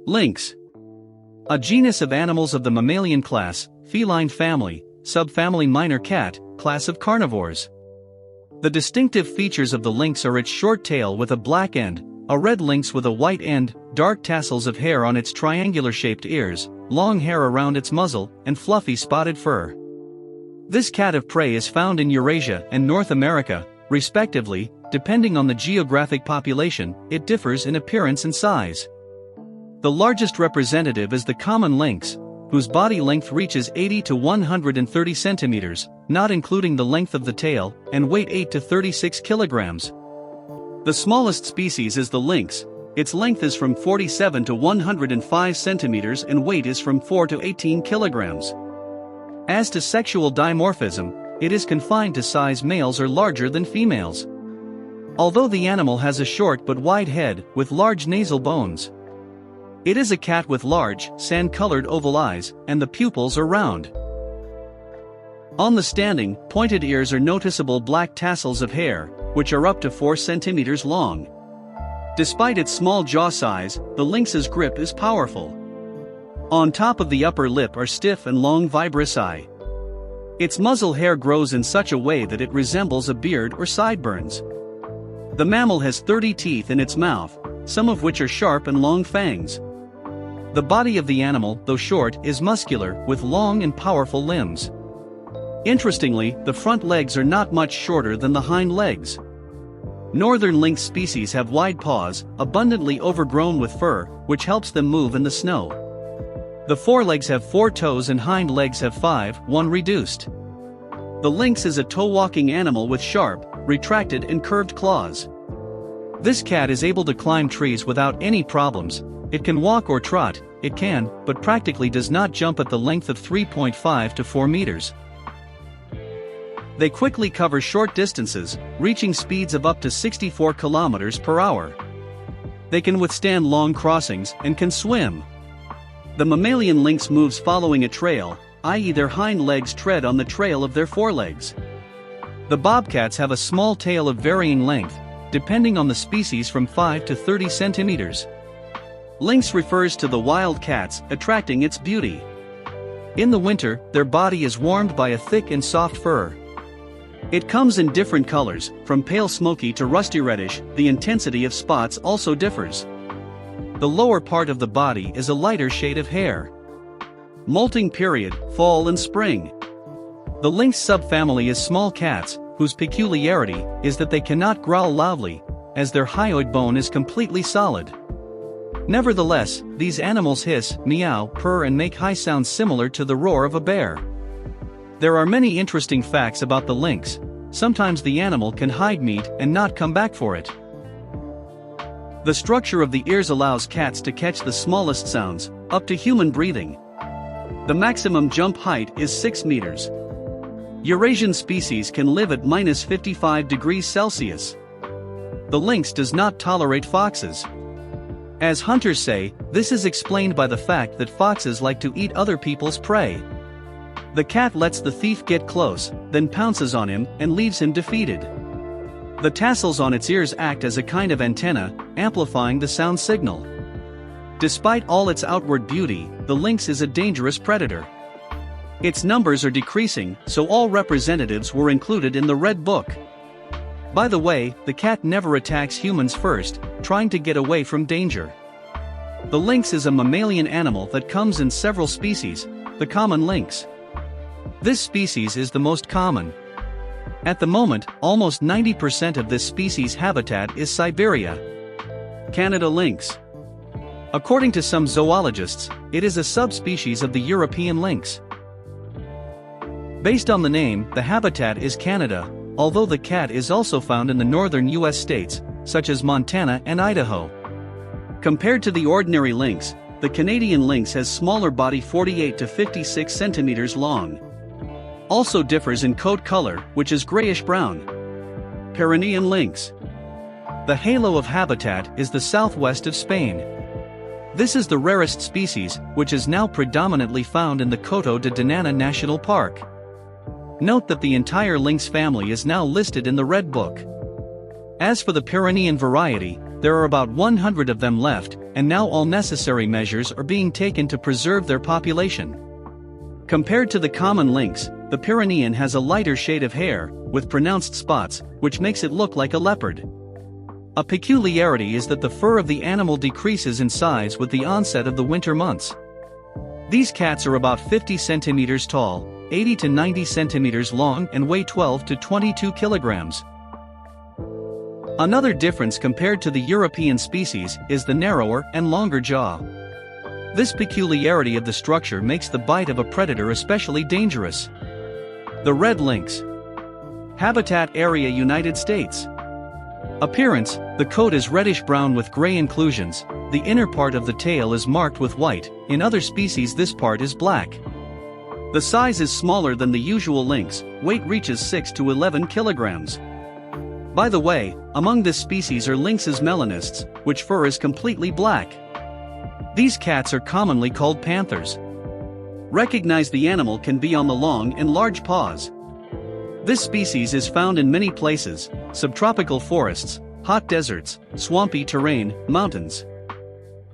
Lynx. A genus of animals of the mammalian class, feline family, subfamily minor cat, class of carnivores. The distinctive features of the lynx are its short tail with a black end, a red lynx with a white end, dark tassels of hair on its triangular-shaped ears, long hair around its muzzle, and fluffy spotted fur. This cat of prey is found in Eurasia and North America, respectively. Depending on the geographic population, it differs in appearance and size. The largest representative is the common lynx, whose body length reaches 80 to 130 centimeters, not including the length of the tail, and weight 8 to 36 kilograms. The smallest species is the lynx. Its length is from 47 to 105 centimeters and weight is from 4 to 18 kilograms. As to sexual dimorphism, it is confined to size. Males are larger than females. Although the animal has a short but wide head with large nasal bones. It is a cat with large, sand-colored oval eyes, and the pupils are round. On the standing, pointed ears are noticeable black tassels of hair, which are up to 4 centimeters long. Despite its small jaw size, the lynx's grip is powerful. On top of the upper lip are stiff and long vibrissae. Its muzzle hair grows in such a way that it resembles a beard or sideburns. The mammal has 30 teeth in its mouth, some of which are sharp and long fangs. The body of the animal, though short, is muscular, with long and powerful limbs. Interestingly, the front legs are not much shorter than the hind legs. Northern lynx species have wide paws, abundantly overgrown with fur, which helps them move in the snow. The forelegs have 4 toes and hind legs have 5, one reduced. The lynx is a toe-walking animal with sharp, retracted and curved claws. This cat is able to climb trees without any problems. It can walk or trot, but practically does not jump at the length of 3.5 to 4 meters. They quickly cover short distances, reaching speeds of up to 64 kilometers per hour. They can withstand long crossings and can swim. The mammalian lynx moves following a trail, i.e. their hind legs tread on the trail of their forelegs. The bobcats have a small tail of varying length, depending on the species from 5 to 30 centimeters. Lynx refers to the wild cats, attracting its beauty. In the winter, their body is warmed by a thick and soft fur. It comes in different colors, from pale smoky to rusty reddish. The intensity of spots also differs. The lower part of the body is a lighter shade of hair. Molting period, fall and spring. The lynx subfamily is small cats, whose peculiarity is that they cannot growl loudly, as their hyoid bone is completely solid. Nevertheless, these animals hiss, meow, purr and make high sounds similar to the roar of a bear. There are many interesting facts about the lynx. Sometimes the animal can hide meat and not come back for it. The structure of the ears allows cats to catch the smallest sounds, up to human breathing. The maximum jump height is 6 meters. Eurasian species can live at -55 degrees Celsius. The lynx does not tolerate foxes. As hunters say, this is explained by the fact that foxes like to eat other people's prey. The cat lets the thief get close, then pounces on him and leaves him defeated. The tassels on its ears act as a kind of antenna, amplifying the sound signal. Despite all its outward beauty, the lynx is a dangerous predator. Its numbers are decreasing, so all representatives were included in the Red Book. By the way, the cat never attacks humans first, trying to get away from danger. The lynx is a mammalian animal that comes in several species, the common lynx. This species is the most common. At the moment, almost 90% of this species' habitat is Siberia. Canada lynx. According to some zoologists, it is a subspecies of the European lynx. Based on the name, the habitat is Canada, although the cat is also found in the northern US states, such as Montana and Idaho. Compared to the ordinary lynx, the Canadian lynx has smaller body, 48 to 56 centimeters long. Also differs in coat color, which is grayish-brown. Pyrenean lynx. The halo of habitat is the southwest of Spain. This is the rarest species, which is now predominantly found in the Coto de Doñana National Park. Note that the entire lynx family is now listed in the Red Book. As for the Pyrenean variety, there are about 100 of them left, and now all necessary measures are being taken to preserve their population. Compared to the common lynx, the Pyrenean has a lighter shade of hair, with pronounced spots, which makes it look like a leopard. A peculiarity is that the fur of the animal decreases in size with the onset of the winter months. These cats are about 50 centimeters tall, 80 to 90 centimeters long, and weigh 12 to 22 kilograms. Another difference compared to the European species is the narrower and longer jaw. This peculiarity of the structure makes the bite of a predator especially dangerous. The red lynx. Habitat area: United States. Appearance: the coat is reddish-brown with gray inclusions, the inner part of the tail is marked with white, in other species this part is black. The size is smaller than the usual lynx, weight reaches 6 to 11 kilograms. By the way, among this species are lynxes melanists, which fur is completely black. These cats are commonly called panthers. Recognize the animal can be on the long and large paws. This species is found in many places: subtropical forests, hot deserts, swampy terrain, mountains.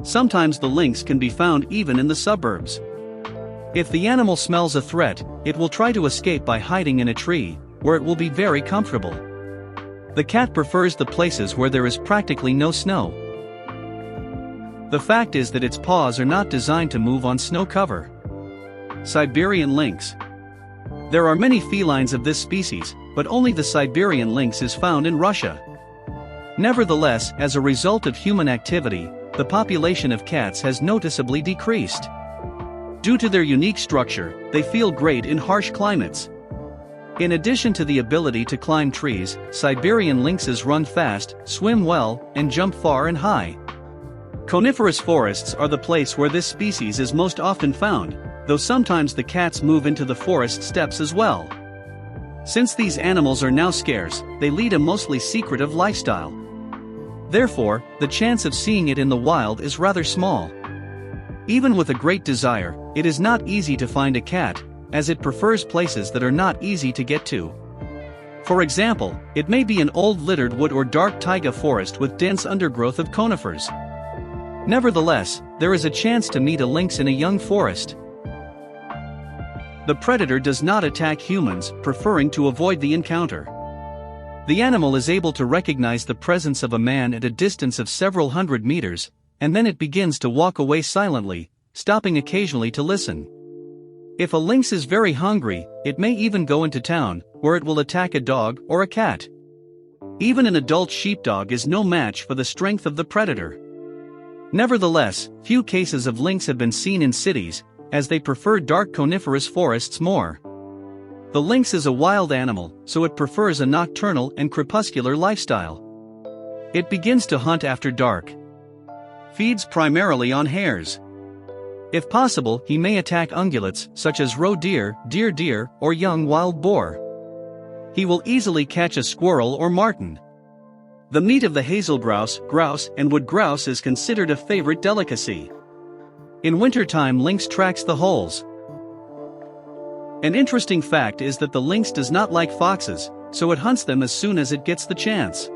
Sometimes the lynx can be found even in the suburbs. If the animal smells a threat, it will try to escape by hiding in a tree, where it will be very comfortable. The cat prefers the places where there is practically no snow. The fact is that its paws are not designed to move on snow cover. Siberian lynx. There are many felines of this species, but only the Siberian lynx is found in Russia. Nevertheless, as a result of human activity, the population of cats has noticeably decreased. Due to their unique structure, they feel great in harsh climates. In addition to the ability to climb trees, Siberian lynxes run fast, swim well, and jump far and high. Coniferous forests are the place where this species is most often found, though sometimes the cats move into the forest steppes as well. Since these animals are now scarce, they lead a mostly secretive lifestyle. Therefore, the chance of seeing it in the wild is rather small. Even with a great desire, it is not easy to find a cat, as it prefers places that are not easy to get to. For example, it may be an old littered wood or dark taiga forest with dense undergrowth of conifers. Nevertheless, there is a chance to meet a lynx in a young forest. The predator does not attack humans, preferring to avoid the encounter. The animal is able to recognize the presence of a man at a distance of several hundred meters, and then it begins to walk away silently, stopping occasionally to listen. If a lynx is very hungry, it may even go into town, where it will attack a dog or a cat. Even an adult sheepdog is no match for the strength of the predator. Nevertheless, few cases of lynx have been seen in cities, as they prefer dark coniferous forests more. The lynx is a wild animal, so it prefers a nocturnal and crepuscular lifestyle. It begins to hunt after dark. Feeds primarily on hares. If possible, he may attack ungulates such as roe deer, deer, or young wild boar. He will easily catch a squirrel or marten. The meat of the hazel grouse, and wood grouse is considered a favorite delicacy. In wintertime, lynx tracks the holes. An interesting fact is that the lynx does not like foxes, so it hunts them as soon as it gets the chance.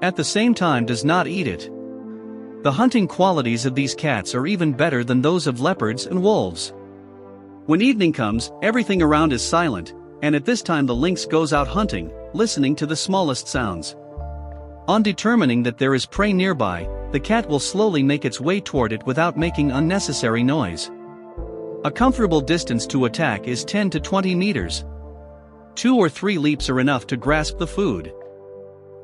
At the same time, does not eat it. The hunting qualities of these cats are even better than those of leopards and wolves. When evening comes, everything around is silent, and at this time the lynx goes out hunting, listening to the smallest sounds. On determining that there is prey nearby, the cat will slowly make its way toward it without making unnecessary noise. A comfortable distance to attack is 10 to 20 meters. 2 or 3 leaps are enough to grasp the food.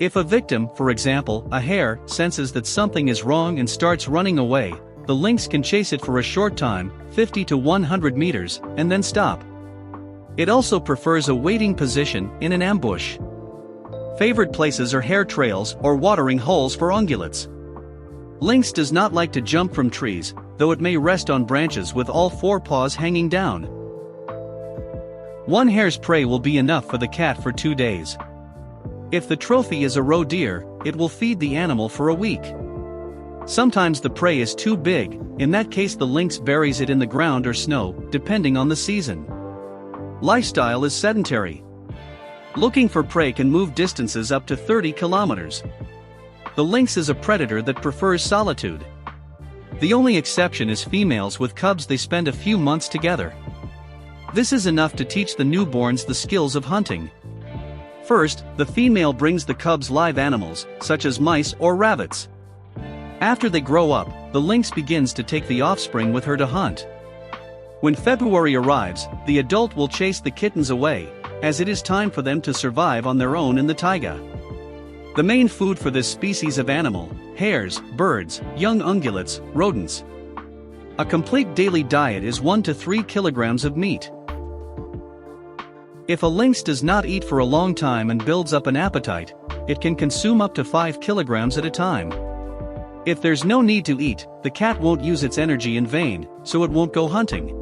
If a victim, for example, a hare, senses that something is wrong and starts running away, the lynx can chase it for a short time, 50 to 100 meters, and then stop. It also prefers a waiting position in an ambush. Favorite places are hare trails or watering holes for ungulates. Lynx does not like to jump from trees, though it may rest on branches with all 4 paws hanging down. 1 hare's prey will be enough for the cat for 2 days. If the trophy is a roe deer, it will feed the animal for a week. Sometimes the prey is too big, in that case the lynx buries it in the ground or snow, depending on the season. Lifestyle is sedentary. Looking for prey can move distances up to 30 kilometers. The lynx is a predator that prefers solitude. The only exception is females with cubs. They spend a few months together. This is enough to teach the newborns the skills of hunting. First, the female brings the cubs live animals, such as mice or rabbits. After they grow up, the lynx begins to take the offspring with her to hunt. When February arrives, the adult will chase the kittens away, as it is time for them to survive on their own in the taiga. The main food for this species of animal: hares, birds, young ungulates, rodents. A complete daily diet is 1 to 3 kilograms of meat. If a lynx does not eat for a long time and builds up an appetite, it can consume up to 5 kilograms at a time. If there's no need to eat, the cat won't use its energy in vain, so it won't go hunting.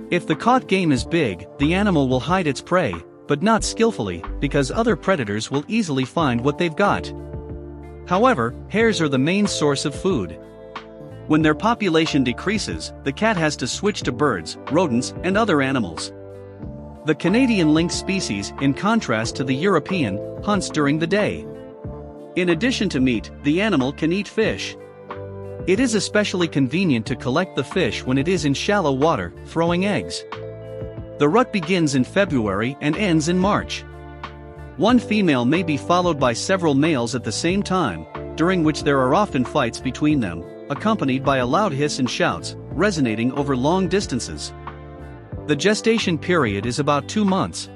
If the caught game is big, the animal will hide its prey, but not skillfully, because other predators will easily find what they've got. However, hares are the main source of food. When their population decreases, the cat has to switch to birds, rodents, and other animals. The Canadian lynx species, in contrast to the European, hunts during the day. In addition to meat, the animal can eat fish. It is especially convenient to collect the fish when it is in shallow water, throwing eggs. The rut begins in February and ends in March. One female may be followed by several males at the same time, during which there are often fights between them, accompanied by a loud hiss and shouts, resonating over long distances. The gestation period is about 2 months.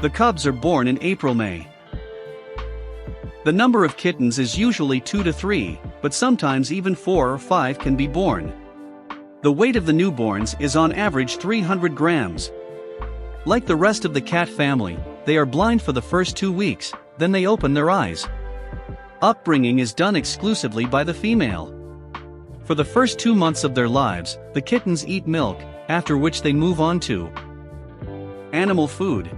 The cubs are born in April-May. The number of kittens is usually 2 to 3, but sometimes even 4 or 5 can be born. The weight of the newborns is on average 300 grams. Like the rest of the cat family, they are blind for the first 2 weeks, then they open their eyes. Upbringing is done exclusively by the female. For the first 2 months of their lives, the kittens eat milk, after which they move on to animal food.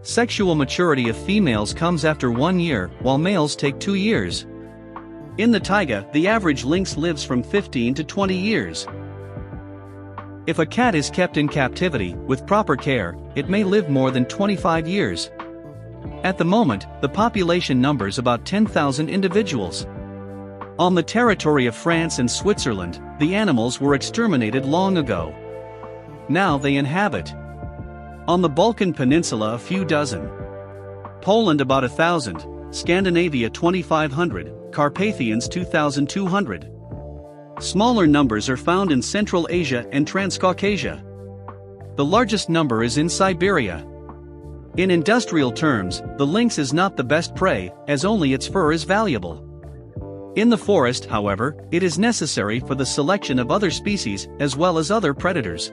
Sexual maturity of females comes after 1 year, while males take 2 years. In the taiga, the average lynx lives from 15 to 20 years. If a cat is kept in captivity, with proper care, it may live more than 25 years. At the moment, the population numbers about 10,000 individuals. On the territory of France and Switzerland, the animals were exterminated long ago. Now they inhabit on the Balkan Peninsula a few dozen, Poland about 1,000, Scandinavia 2,500, Carpathians 2,200. Smaller numbers are found in Central Asia and Transcaucasia. The largest number is in Siberia. In industrial terms, the lynx is not the best prey, as only its fur is valuable. In the forest, however, it is necessary for the selection of other species as well as other predators.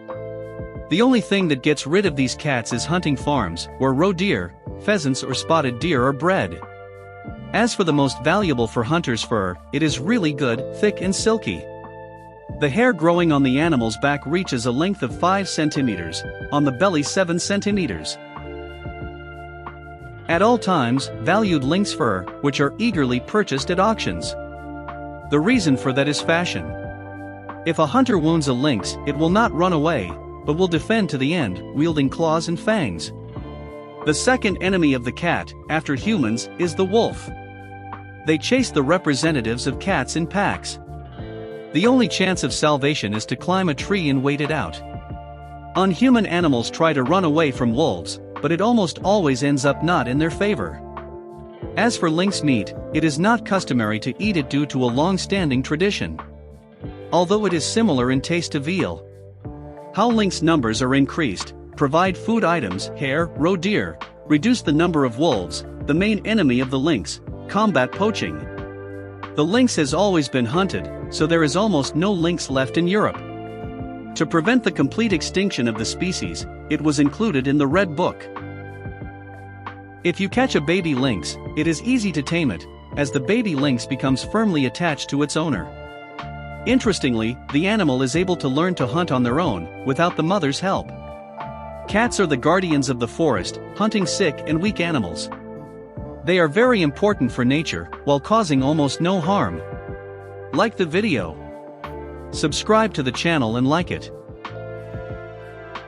The only thing that gets rid of these cats is hunting farms, where roe deer, pheasants or spotted deer are bred. As for the most valuable for hunters' fur, it is really good, thick and silky. The hair growing on the animal's back reaches a length of 5 centimeters, on the belly 7 centimeters. At all times, valued lynx fur, which are eagerly purchased at auctions. The reason for that is fashion. If a hunter wounds a lynx, it will not run away, but will defend to the end, wielding claws and fangs. The second enemy of the cat, after humans, is the wolf. They chase the representatives of cats in packs. The only chance of salvation is to climb a tree and wait it out. Unhuman animals try to run away from wolves, but it almost always ends up not in their favor. As for lynx meat, it is not customary to eat it due to a long-standing tradition. Although it is similar in taste to veal. How lynx numbers are increased: provide food items, hare, roe deer, reduce the number of wolves, the main enemy of the lynx, combat poaching. The lynx has always been hunted, so there is almost no lynx left in Europe. To prevent the complete extinction of the species, it was included in the Red Book. If you catch a baby lynx, it is easy to tame it, as the baby lynx becomes firmly attached to its owner. Interestingly, the animal is able to learn to hunt on their own, without the mother's help. Cats are the guardians of the forest, hunting sick and weak animals. They are very important for nature, while causing almost no harm. Like the video. Subscribe to the channel and like it.